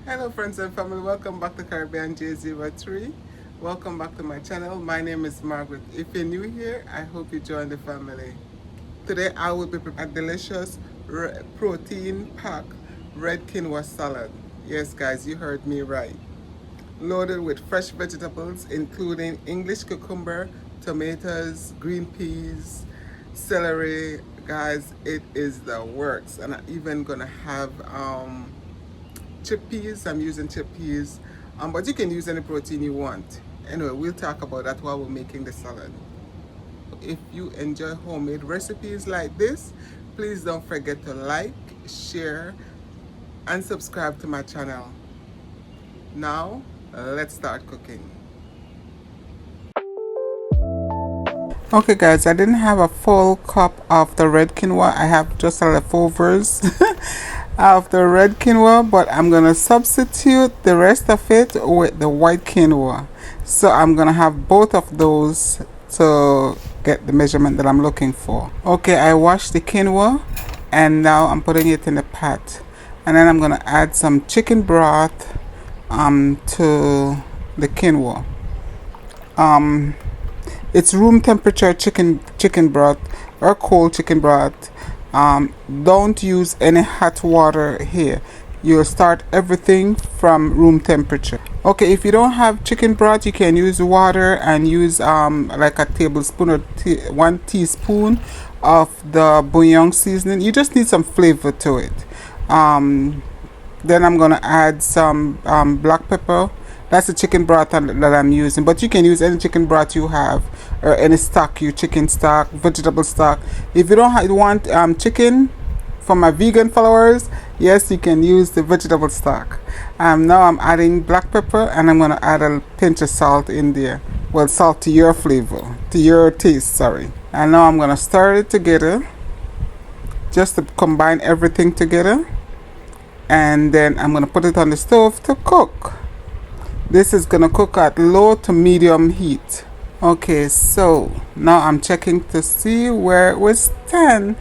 Hello friends and family, welcome back to Caribbean J03. Welcome back to my channel. My name is Margaret. If you're new here, I hope you join the family. Today I will be preparing a delicious protein-packed red quinoa salad. Yes guys, you heard me right. Loaded with fresh vegetables including English cucumber, tomatoes, green peas, celery. Guys, it is the works. And I'm even gonna have chickpeas. I'm using chickpeas, but you can use any protein you want. Anyway, we'll talk about that while we're making the salad. If you enjoy homemade recipes like this, please don't forget to like, share, and subscribe to my channel. Now, let's start cooking. Okay guys, I didn't have a full cup of the red quinoa. I have just leftovers of the red quinoa, but I'm gonna substitute the rest of it with the white quinoa. So I'm gonna have both of those to get the measurement that I'm looking for. Okay, I washed the quinoa and now I'm putting it in the pot, and then I'm gonna add some chicken broth to the quinoa. It's room temperature chicken broth or cold chicken broth. Don't use any hot water here. You'll start everything from room temperature. Okay, if you don't have chicken broth, you can use water and use like a tablespoon or 1 teaspoon of the bouillon seasoning. You just need some flavor to it. Then I'm gonna add some black pepper. That's the chicken broth that I'm using, but you can use any chicken broth you have or any stock, chicken stock, vegetable stock. If you don't want chicken, for my vegan followers, yes, you can use the vegetable stock. Now I'm adding black pepper, and I'm gonna add a pinch of salt in there. Well, salt to your flavor, to your taste, sorry. And now I'm gonna stir it together, just to combine everything together. And then I'm gonna put it on the stove to cook. This is gonna cook at low to medium heat. Okay, so now I'm checking to see where it was 10.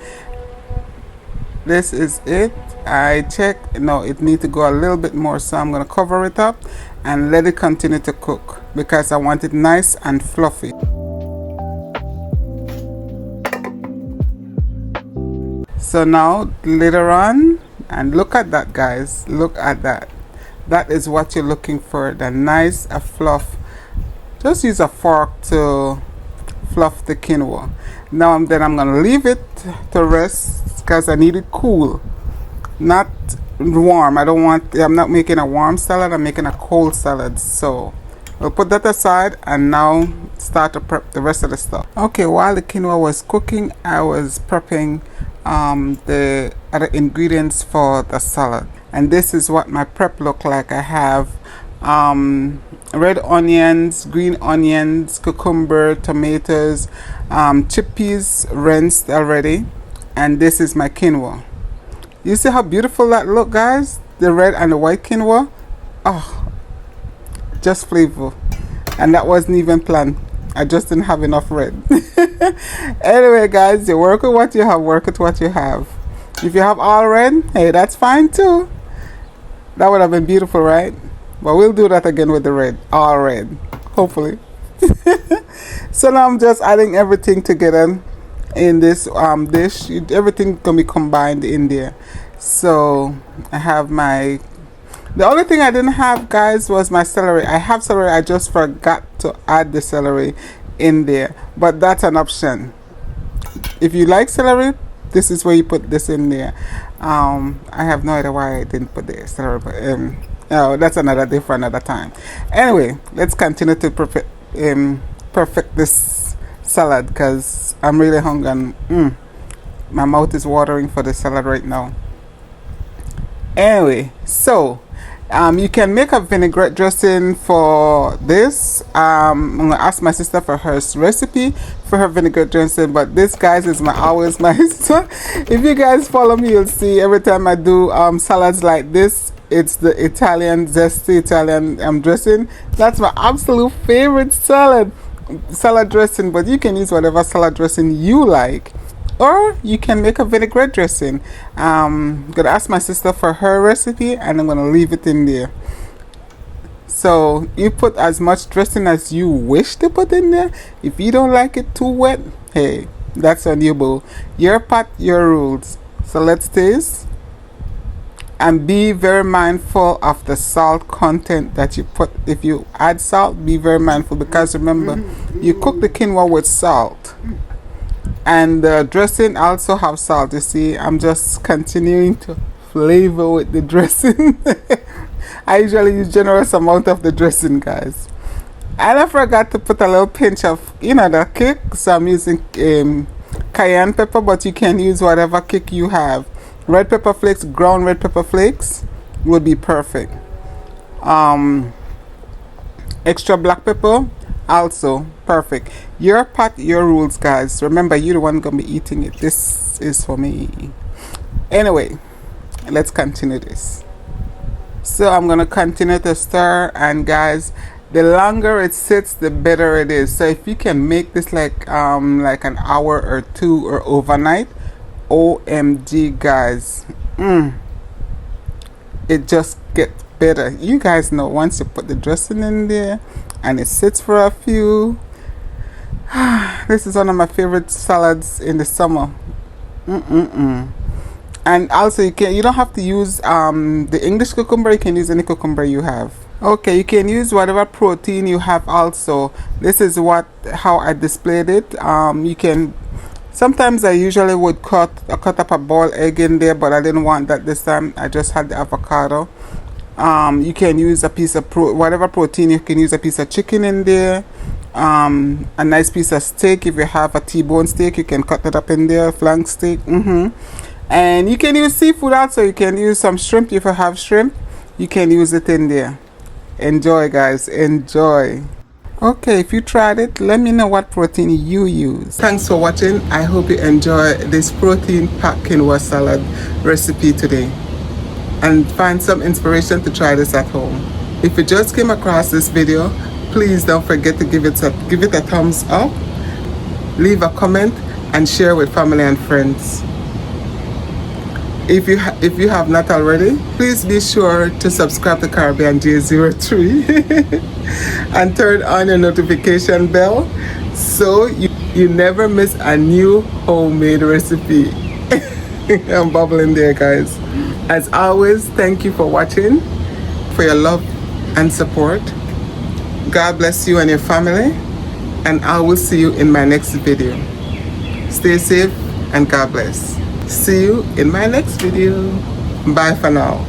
This is it. I checked. No, it needs to go a little bit more, so I'm gonna cover it up and let it continue to cook because I want it nice and fluffy. So now later on, and look at that guys, look at that. That is what you're looking for, the nice fluff. Just use a fork to fluff the quinoa. Now I'm gonna leave it to rest because I need it cool, not warm. I'm not making a warm salad, I'm making a cold salad. So we'll put that aside and now start to prep the rest of the stuff. Okay, while the quinoa was cooking, I was prepping the other ingredients for the salad. And this is what my prep look like. I have red onions, green onions, cucumber, tomatoes, chickpeas rinsed already, and this is my quinoa. You see how beautiful that look, guys? The red and the white quinoa. Oh, just flavor. And that wasn't even planned. I just didn't have enough red. Anyway, guys, you work with what you have, work with what you have. If you have all red, hey, that's fine too. That would have been beautiful, right? But we'll do that again with the red, all red, hopefully. So now I'm just adding everything together in this dish. Everything can be combined in there. So I have the only thing I didn't have, guys, was my celery. I have celery, I just forgot to add the celery in there, but that's an option. If you like celery, this is where you put this in there. I have no idea why I didn't put the celery, but no, that's another day for another time. Anyway, let's continue to perfect this salad because I'm really hungry and my mouth is watering for the salad right now. Anyway, so you can make a vinaigrette dressing for this. I'm gonna ask my sister for her recipe for her vinaigrette dressing, but this, guys, is always my if you guys follow me, you'll see every time I do salads like this, it's the zesty Italian dressing. That's my absolute favorite salad dressing, but you can use whatever salad dressing you like. or you can make a vinaigrette dressing. I'm gonna ask my sister for her recipe, and I'm gonna leave it in there. So you put as much dressing as you wish to put in there. If you don't like it too wet, hey, that's on you, boo. Your pot, your rules. So let's taste. And be very mindful of the salt content that you put. If you add salt, be very mindful, because remember, you cook the quinoa with salt. And the dressing also have salt. You see, I'm just continuing to flavor with the dressing. I usually use generous amount of the dressing, guys. And I forgot to put a little pinch of, the kick. So I'm using cayenne pepper, but you can use whatever kick you have. Red pepper flakes, ground red pepper flakes would be perfect. Extra black pepper, also perfect. Your pot, your rules, guys. Remember, you're the one gonna be eating it. This is for me. Anyway, let's continue this. So I'm gonna continue to stir, and guys, the longer it sits, the better it is. So if you can make this like an hour or two or overnight, OMG, guys, it just gets better. You guys know, once you put the dressing in there and it sits for a few, this is one of my favorite salads in the summer. And also, you don't have to use the English cucumber. You can use any cucumber you have. Okay, you can use whatever protein you have also. This is how I displayed it. You can, sometimes I usually would cut up a boiled egg in there, but I didn't want that this time. I just had the avocado. You can use a piece of whatever protein. You can use a piece of chicken in there. A nice piece of steak. If you have a T-bone steak, you can cut it up in there. Flank steak. And you can use seafood also. You can use some shrimp. If you have shrimp, you can use it in there. Enjoy, guys. Enjoy. Okay, if you tried it, let me know what protein you use. Thanks for watching. I hope you enjoy this protein-packed quinoa salad recipe today and find some inspiration to try this at home. If you just came across this video, please don't forget to give it a thumbs up, leave a comment, and share with family and friends. If you have not already, please be sure to subscribe to Caribbean J03 and turn on your notification bell so you never miss a new homemade recipe. I'm bubbling there, guys. As always, thank you for watching, for your love and support. God bless you and your family, and I will see you in my next video. Stay safe and God bless. See you in my next video. Bye for now.